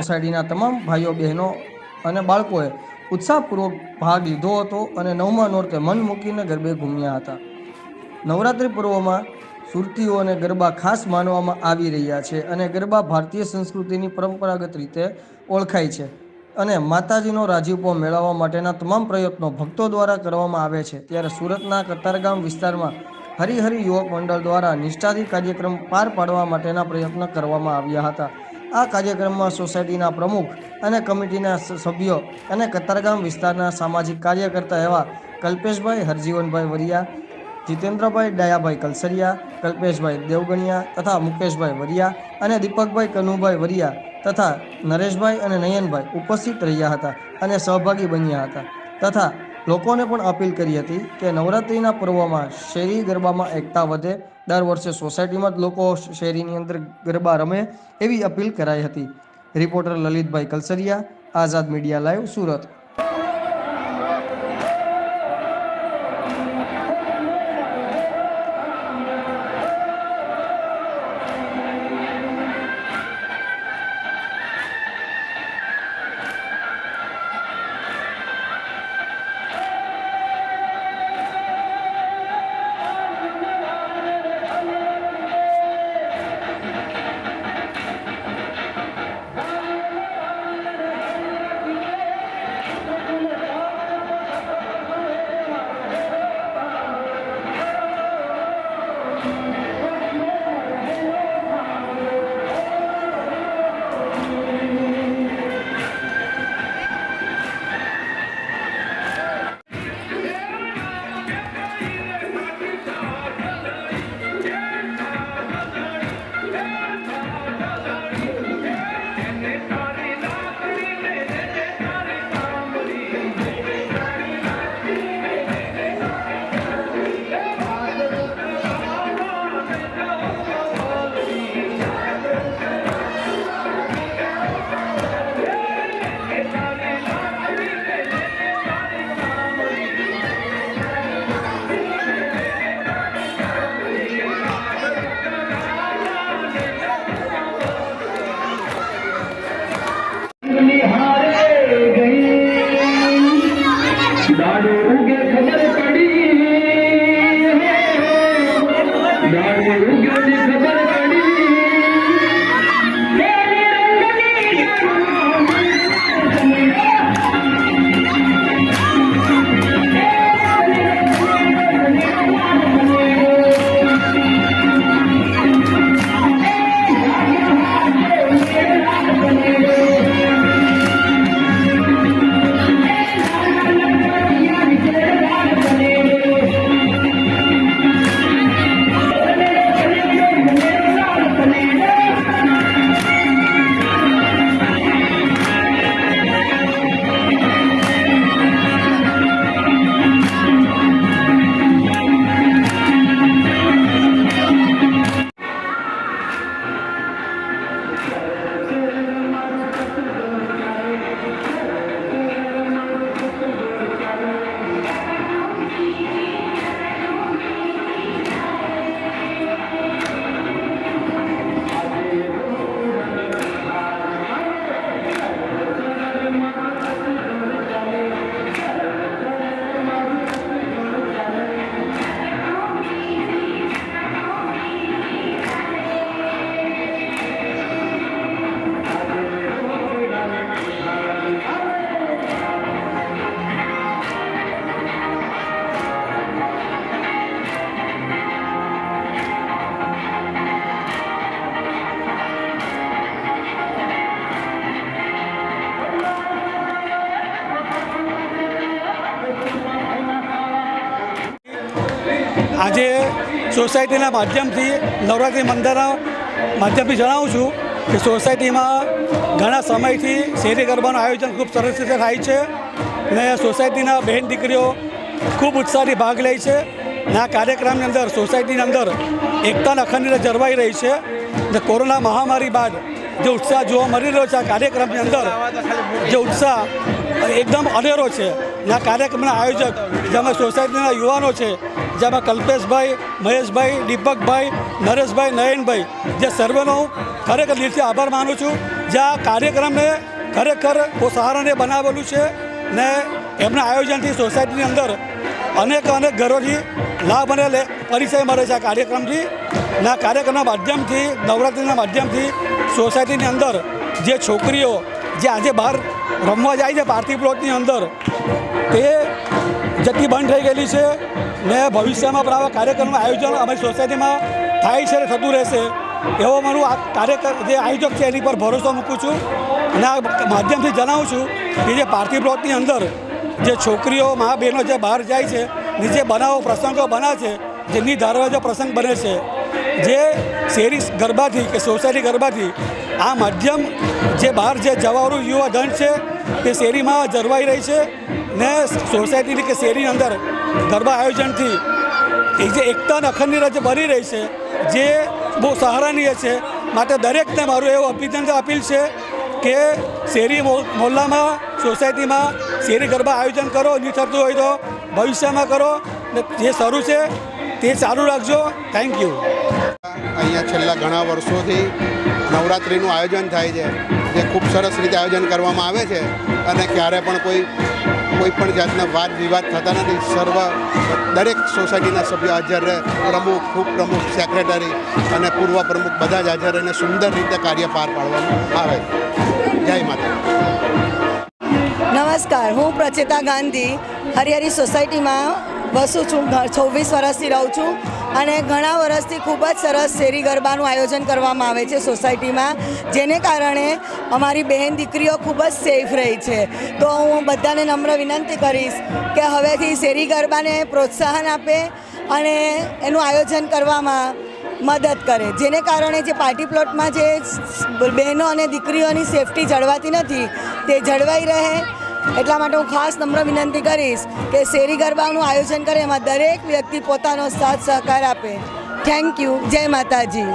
સોસાયટીના તમામ ભાઈઓ બહેનો અને બાળકોએ ઉત્સાહપૂર્વક ભાગ લીધો હતો અને 9મા નોરતે મન મૂકીને ગરબે ઘૂમ્યા હતા। નવરાત્રિ પર્વમાં સુરતીઓ અને ગરબા ખાસ માનવામાં આવી રહ્યા છે અને ગરબા ભારતીય સંસ્કૃતિની પરંપરાગત રીતે ઓળખાય છે અને માતાજીનો રાજીપો મેળવવા માટેના તમામ પ્રયત્નો ભક્તો દ્વારા કરવામાં આવે છે। ત્યારે સુરતના કતારગામ વિસ્તારમાં હરિહરિ યુવક મંડળ દ્વારા નિષ્ઠાથી કાર્યક્રમ પાર પાડવા માટેના પ્રયત્ન કરવામાં આવ્યા હતા। આ કાર્યક્રમમાં સોસાયટીના પ્રમુખ અને કમિટીના સભ્યો અને કતારગામ વિસ્તારના સામાજિક કાર્યકર્તા એવા કલ્પેશભાઈ હરજીવનભાઈ વરિયા, જીતેન્દ્રભાઈ ડાયાભાઈ કલસરિયા, કલ્પેશભાઈ દેવગણિયા તથા મુકેશભાઈ વરિયા અને દીપકભાઈ કનુભાઈ વરિયા તથા નરેશભાઈ અને નયનભાઈ ઉપસ્થિત રહ્યા હતા અને સહભાગી બન્યા હતા તથા લોકોને પણ અપીલ કરી હતી કે નવરાત્રિના પર્વમાં શેરી ગરબામાં એકતા વધે, દર વર્ષે સોસાયટીમાં જ લોકો શેરીની અંદર ગરબા રમે એવી અપીલ કરાઈ હતી। રિપોર્ટર લલિતભાઈ કલસરિયા, આઝાદ મીડિયા લાઈવ, સુરત। આજે સોસાયટીના માધ્યમથી નવરાત્રિ મંદિરના માધ્યમથી જણાવું છું કે સોસાયટીમાં ઘણા સમયથી શેરી ગરબાનું આયોજન ખૂબ સરસ રીતે થાય છે અને સોસાયટીના બહેન દીકરીઓ ખૂબ ઉત્સાહથી ભાગ લે છે અને આ કાર્યક્રમની અંદર સોસાયટીની અંદર એકતા અખંડિત જળવાઈ રહી છે અને કોરોના મહામારી બાદ જે ઉત્સાહ જોવા મળી રહ્યો છે આ કાર્યક્રમની અંદર જે ઉત્સાહ એકદમ અનેરો છે અને આ કાર્યક્રમના આયોજક જેમાં સોસાયટીના યુવાનો છે, જેમાં કલ્પેશભાઈ, મહેશભાઈ, દીપકભાઈ, નરેશભાઈ, નયનભાઈ, જે સર્વેનો ખરેખર દિલથી આભાર માનું છું। જે આ કાર્યક્રમને ખરેખર બહુ સહારાને બનાવેલું છે ને એમના આયોજનથી સોસાયટીની અંદર અનેક ઘરોથી લાભ અને પરિચય મળે છે આ કાર્યક્રમથી ને આ કાર્યક્રમના માધ્યમથી નવરાત્રિના માધ્યમથી સોસાયટીની અંદર જે છોકરીઓ જે આજે બહાર રમવા જાય છે પાર્ટી પ્લોટની અંદર તે જતી બંધ થઈ ગયેલી છે ને ભવિષ્યમાં પણ આવા કાર્યક્રમનું આયોજન અમારી સોસાયટીમાં થાય છે અને થતું રહેશે એવો મારું આ કાર્યક્રમ જે આયોજક છે એની પર ભરોસો મૂકું છું અને આ માધ્યમથી જણાવું છું કે જે પાર્ટી પ્લોટની અંદર જે છોકરીઓ મા બહેનો જે બહાર જાય છે નીચે બનાવો પ્રસંગો બના છે જે નિધારવા જો પ્રસંગ બને છે જે શેરી ગરબાથી કે સોસાયટી ગરબાથી આ માધ્યમ જે બહાર જે જવાવાળું યુવા ધન છે તે શેરીમાં જળવાઈ રહી છે ને સોસાયટીની કે શેરીની અંદર ગરબા આયોજનથી એ જે એકતા અને અખંડની જે બની રહી છે જે બહુ સહારનીય છે માટે દરેકને મારું એવું અભિનંદન અપીલ છે કે શેરી મોહલ્લામાં સોસાયટીમાં શેરી ગરબા આયોજન કરો નહીં થતું હોય તો ભવિષ્યમાં કરો ને જે શરૂ છે તે ચાલુ રાખજો. Thank you. અહીંયા છેલ્લા ઘણા વર્ષોથી નવરાત્રિનું આયોજન થાય છે જે ખૂબ સરસ રીતે આયોજન કરવામાં આવે છે અને ક્યારે પણ કોઈ પણ જાતના વાદ વિવાદ થતા નથી. દરેક સોસાયટીના સભ્યો હાજર રહે, પ્રમુખ, ઉપપ્રમુખ, સેક્રેટરી અને પૂર્વ પ્રમુખ બધા જ હાજર રહીને સુંદર રીતે કાર્ય પાર પાડવામાં આવે. જય માતા. નમસ્કાર, હું પ્રચેતા ગાંધી હરિહરી સોસાયટીમાં વસું છું. 26 વર્ષથી રહું છું અને ઘણા વર્ષથી ખૂબ જ સરસ શેરી ગરબાનું આયોજન કરવામાં આવે છે સોસાયટીમાં, જેને કારણે અમારી બહેન દીકરીઓ ખૂબ જ સેફ રહી છે. તો હું બધાને નમ્ર વિનંતી કરીશ કે હવેથી શેરી ગરબાને પ્રોત્સાહન આપે અને એનું આયોજન કરવામાં મદદ કરે, જેને કારણે જે પાર્ટી પ્લોટમાં જે બહેનો અને દીકરીઓની સેફટી જળવાતી નથી તે જળવાઈ રહે. એટલા માટે હું ખાસ નમ્ર વિનંતી કરીશ કે શેરી ગરબાનું આયોજન કરે એમાં દરેક વ્યક્તિ પોતાનો સાથ સહકાર આપે. Thank you. જય માતાજી.